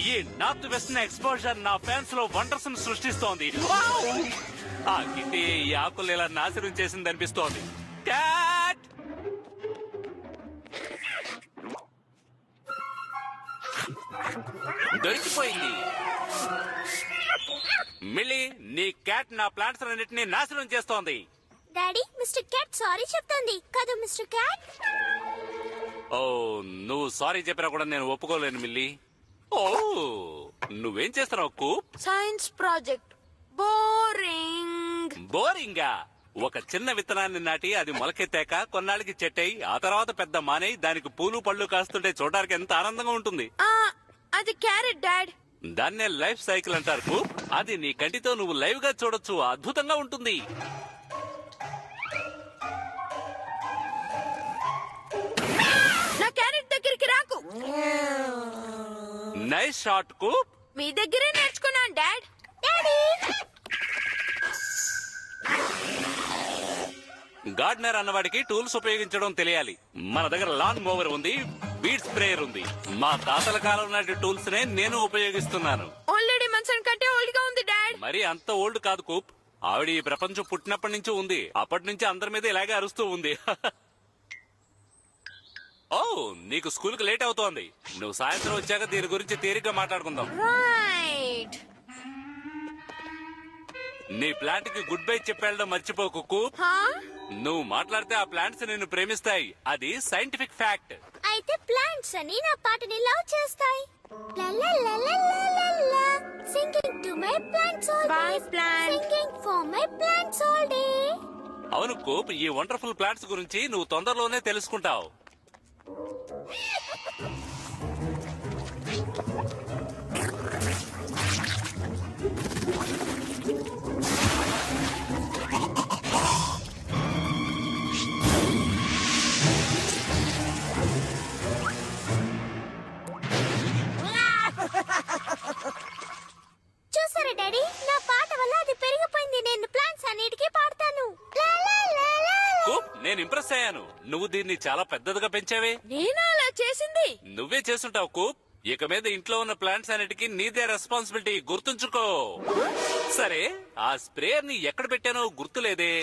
ఈ north western exposure నా fans లో వండర్స్ సృష్టిస్తోంది. ఆ కిట్టి ఈ ఆకులు ఇలా నాశనం చేసింది అనిపిస్తోంది. క్యాట్ దొరికిపోయింది. మిల్లీ, నీ క్యాట్ నా ప్లాంట్స్ అన్నిటినీ నాశనం చేస్తోంది. డాడీ, మిస్టర్ క్యాట్ సారీ చెప్తుంది కదా మిస్టర్ క్యాట్. ఓ, నువ్వు సారీ చెప్పినా కూడా నేను ఒప్పుకోలేను మిల్లీ. ఓ, నువ్వేం చేస్తున్నావు కూప్? Science project. బోరింగ్. బోరింగా? ఒక చిన్న విత్తనాన్ని నాటి అది మొలకెత్తాక కొన్నాళ్ళకి చెట్టయి ఆ తర్వాత పెద్ద మానేయి దానికి పూలు పళ్ళు కాస్తుంటే చూడడానికి ఎంత ఆనందంగా ఉంటుంది. అది క్యారెట్ డాడ్. దాన్నే లైఫ్ సైకిల్ అంటారు కూప్. అది నీ కంటితో నువ్వు లైవ్ గా చూడొచ్చు. అద్భుతంగా ఉంటుంది. నా క్యారెట్ దగ్గరికి రాకు. Nice shot Koop. మీ దగ్గరే నేర్చుకున్నాను డాడ్. గార్డెనర్ అన్నవాడికి టూల్స్ ఉపయోగించడం తెలియాలి. మన దగ్గర లాన్ మోవర్ ఉంది, వీడ్ స్ప్రేయర్ ఉంది. మా తాతల కాలం నాటి టూల్స్ నే నేను ఉపయోగిస్తున్నాను. ఆల్రెడీ మన్సన్ కంటే ఓల్డ్ గా ఉంది డాడ్. మరి అంత ఓల్డ్ కాదు కూప్. ఆవిడ ఈ ప్రపంచం పుట్టినప్పటి నుంచి ఉంది. అప్పటి నుంచి అందరి మీద ఇలాగే అరుస్తూ ఉంది. ఓ, నీకు స్కూల్ కి లేట్ అవుతోంది. నువ్వు సాయంత్రం వచ్చాక దీని గురించి తీరిగ్గా మాట్లాడుకుందాం. రైట్. నీ ప్లాంట్ కి గుడ్ బై చెప్పేళ్ళడం మర్చిపోకు కూప్. నువ్వు మాట్లాడితే ఆ ప్లాంట్స్ నిన్ను ప్రేమిస్తాయి. అది సైంటిఫిక్ ఫ్యాక్ట్. అయితే ప్లాంట్స్ అని నా పాటని లవ్ చేస్తాయి. Singing to my plants all day, singing for my plants all day. అవును కూప్, ఈ వండర్ఫుల్ ప్లాంట్స్ గురించి నువ్వు తొందరలోనే తెలుసుకుంటావు. చూసారా డాడీ, నా పాట వల్ల అది పెరిగిపోయింది. నేను ప్లాంట్స్ అన్నిటికీ పాడతాను. కూప్, నేను ఇంప్రెస్ అయ్యాను. నువ్వు దీన్ని చాలా పెద్దదిగా పెంచావే. నేను అలా చేసింది నువ్వే చేసుంటావు కూప్. ఇక మీద ఇంట్లో ఉన్న ప్లాంట్స్ అన్నిటికీ నీదే రెస్పాన్సిబిలిటీ, గుర్తుంచుకో. సరే, ఆ స్ప్రేయర్ ని ఎక్కడ పెట్టానో గుర్తులేదే.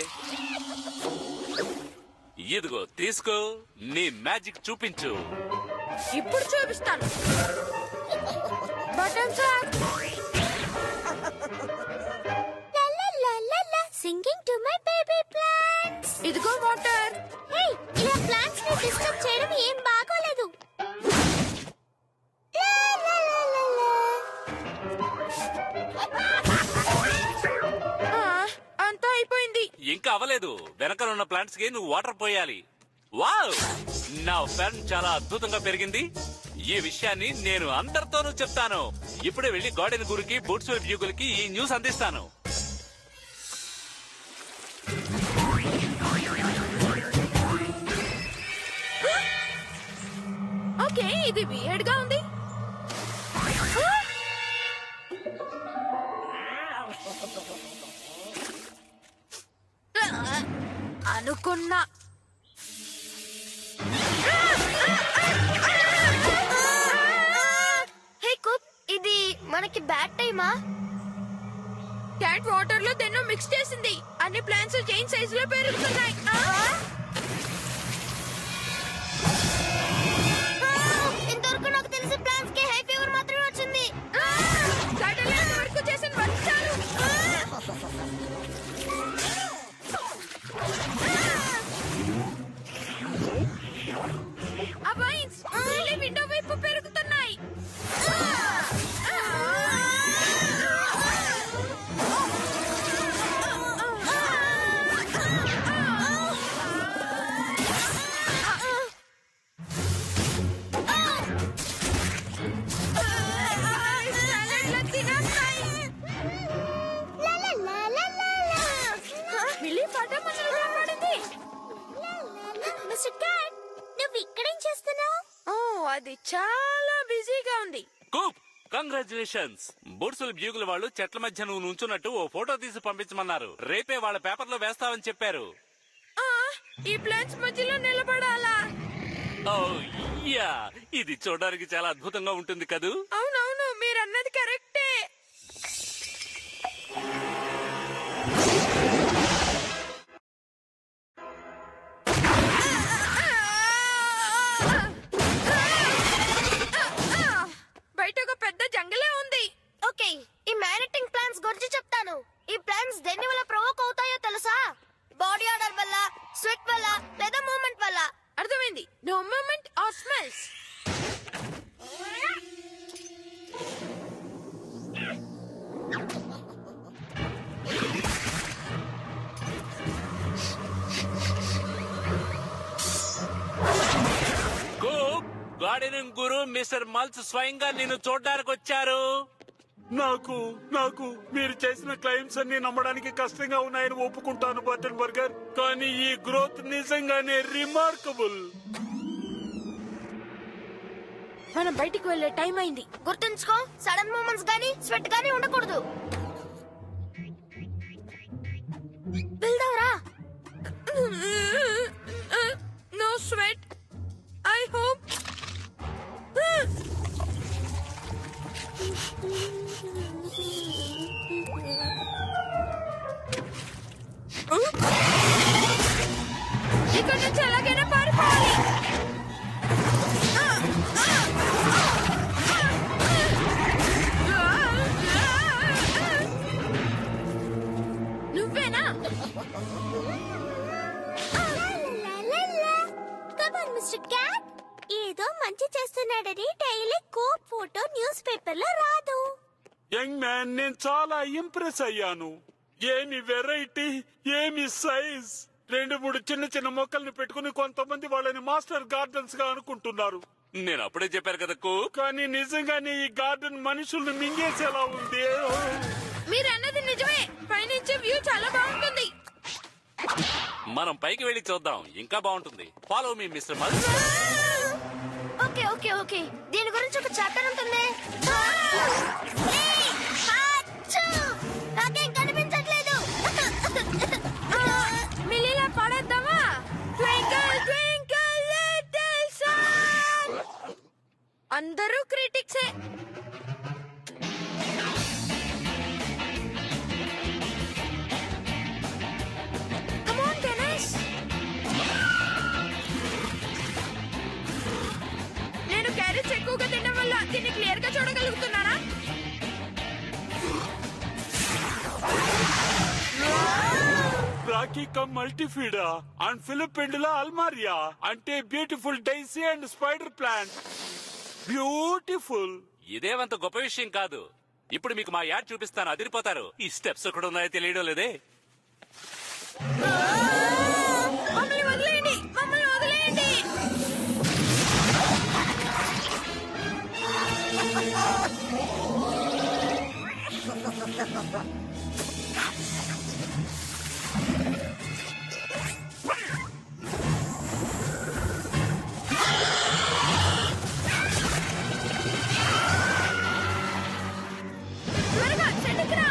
ఇదిగో తీసుకో, నీ మ్యాజిక్ చూపించు. ఇప్పుడు చూపిస్తాను. Button sir. Singing to my baby plants. ఇదిగో వాటర్. హే, ఇలా ప్లాంట్స్ ని డిస్టర్బ్ చేయడం ఏం బాగోలేదు. అంతా అయిపోయింది. ఇంకా అవ్వలేదు. వెనకాలన్న ప్లాంట్స్ కి నువ్వు వాటర్ పోయాలి. వావ్, నా ఫ్యాన్ చాలా అద్భుతంగా పెరిగింది. ఈ విషయాన్ని నేను అందరితోనూ చెప్తాను. ఇప్పుడే వెళ్లి గార్డెన్ గురికి, బూట్స్ వ్యూగులకి ఈ న్యూస్ అందిస్తాను. ఓకే, ఇది వియర్డ్ గా ఉంది. అనుకున్నా. హే కుప్, ఇది మనకి బ్యాడ్ టైమా? క్యాట్ వాటర్ లో దేన్నో మిక్స్ చేసింది. అన్ని ప్లాంట్స్ చైన్ సైజ్ లో పెరుగుతున్నాయి. ఇంతవరకు నాకు తెలిసి ప్లాంట్స్ కి హై ఫీవర్ మాత్రమే వచ్చింది. వరకు చేసిన వచ్చారు. ఆ వైన్స్ విండో వైపు పెరుగుతున్నాయి. మిస్టర్ క్యాట్, నువ్వు ఇక్కడేం చేస్తున్నావు? అది చాలా బిజీగా ఉంది. కూప్, కంగ్రాచులేషన్స్. బుడ్సులు బ్యూగుల వాళ్ళు చెట్ల మధ్య నువ్వు నుంచున్నట్టు ఓ ఫోటో తీసి పంపించమన్నారు. రేపే వాళ్ళ పేపర్లో వేస్తావని చెప్పారు. ఈ ప్లాంట్స్ మధ్యలో నిలబడాలా? ఓ యా, ఇది చూడడానికి చాలా అద్భుతంగా ఉంటుంది కదూ. అవునవును, మీరన్నది కరెక్టే. బయట ఒక పెద్ద జంగలే ఉంది. ఓకే, ఈ మ్యాగ్నెటిక్ ప్లాంట్స్ గురించి చెప్తాను. ఈ ప్లాంట్స్ దేని వల్ల ప్రొవోక్ అవుతాయో తెలుసా? బాడీ ఆర్డర్ వల్ల, స్వెట్ వల్ల, లేదా మూవ్మెంట్ వల్ల. అర్థమైంది. No moment or smells. Gardening guru mister mulch స్వయంగా నిన్ను చూడడానికి వచ్చారు. నాకు మీరు చేసిన క్లైమ్స్ అన్ని నమ్మడానికి కష్టంగా ఉన్నాయని ఒప్పుకుంటాను బటన్ బర్గర్, కానీ ఈ గ్రోత్ నిజంగానే రిమార్కబుల్. మనం బయటికి వెళ్లే టైం అయింది. గుర్తుంచుకో, సడన్ మూమెంట్స్ గానీ స్వెట్ గానీ ఉండకూడదు. వెళ్దాంరా. No sweat. I hope. ఇక్కడ నుంచి ఎలాగైనా పారిపోవాలి. నువ్వేనా? కమాన్ మిస్టర్ క్యాట్, ఏదో మంచి చేస్తున్నాడని daily cope photo news paper లో రాదు. యంగ్ మ్యాన్, నేను చాలా ఇంప్రెస్ అయ్యాను. ఏమి వెరైటీ, ఏమి సైజ్. 2-3 చిన్న చిన్న మొక్కల్ని పెట్టుకుని కొంతమంది వాళ్ళని మాస్టర్ గార్డెన్స్ గా అనుకుంటున్నారు. నేను అప్పుడే చెప్పాను కదా కుక్. కానీ నిజంగానే ఈ గార్డెన్ మనుషుల్ని మింగేసేలా ఉంది. మీరు అన్నది నిజమే. పైనుంచి వ్యూ చాలా బాగుంటుంది. మనం పైకి వెళ్లి చూద్దాం, ఇంకా బాగుంటుంది. Follow me mister Mulch. Okay okay okay, దీని గురించి ఒక చాప్టర్ ఉంటుంది. నాకేం కనిపించట్లేదు. మిల్లీలా పాడేద్దామా? Twinkle twinkle little sun. అందరూ క్రిటిక్సే. Come on, Dennis. నేను క్యారెట్స్ ఎక్కువగా తినడం వల్ల దీన్ని క్లియర్ గా చూడగలుగుతున్నానా? రాకీ కమ్ మల్టీఫీడా అండ్ ఫిలిపెండులా అల్మారియా అంటే beautiful daisy and spider plant. Beautiful. ఇదేమంత గొప్ప విషయం కాదు. ఇప్పుడు మీకు మా యాడ్ చూపిస్తాను, అదిరిపోతారు. ఈ స్టెప్స్ ఎక్కడ ఉన్నాయో తెలియడం లేదే. మమ్మల్ని వదిలేయండి, మమ్మల్ని వదిలేయండి. త్వరగా చెట్టుకి రా.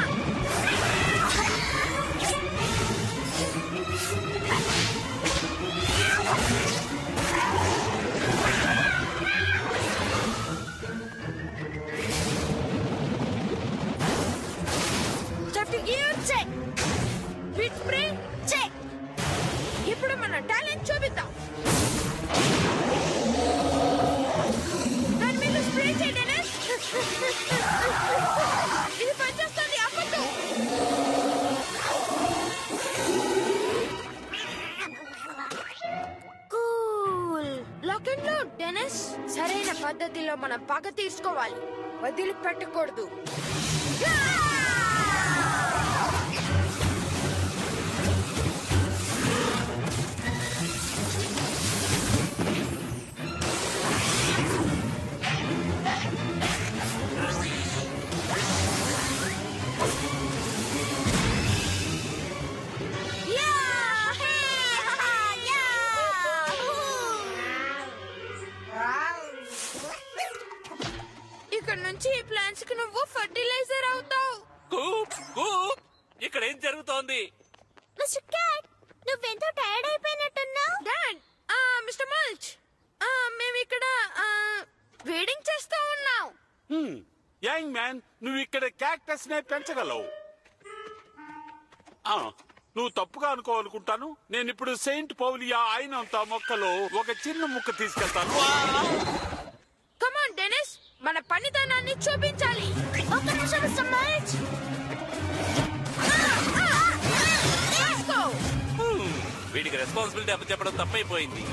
Safety gear check. Speed spray check. ఇప్పుడు మన టాలెంట్ చూపిద్దాం. దాని మీద స్ప్రే చేయడనే. ఇది పనిచేస్తుంది. అప్పట్టు. Cool. Lock and load Dennis. సరైన పద్ధతిలో మనం పగ తీసుకోవాలి, వదిలిపెట్టకూడదు. ఇక్కడ నుంచి ఈ ప్లాంట్స్ కి నువ్వు ఫర్టిలైజర్ అవుతావు. కూక్ కూక్, ఇక్కడ ఏం జరుగుతోంది? మిస్టర్ క్యాట్, నువ్వెంతో టైర్డ్ అయిపోయినట్టున్నావు. డాడ్, మిస్టర్ మల్చ్, మేము ఇక్కడ వేడింగ్ చేస్తూ ఉన్నాం. యంగ్ మ్యాన్, నువ్వు ఇక్కడ క్యాక్టస్ నే పెంచగలవు. నువ్వు తప్పుగా అనుకోవాలనుకుంటాను. నేను ఇప్పుడు సెయింట్ పౌలియా అయినంత మొక్కలో ఒక చిన్న ముక్క తీసుకెళ్తాను. కమాన్ డెనిస్, మన పనితనాన్ని చూపించాలి. ఒక నిమిషం మిస్టర్ మైల్స్. Let's go. వీడికి రెస్పాన్సిబిలిటీ అప్పచెప్పడం తప్పైపోయింది.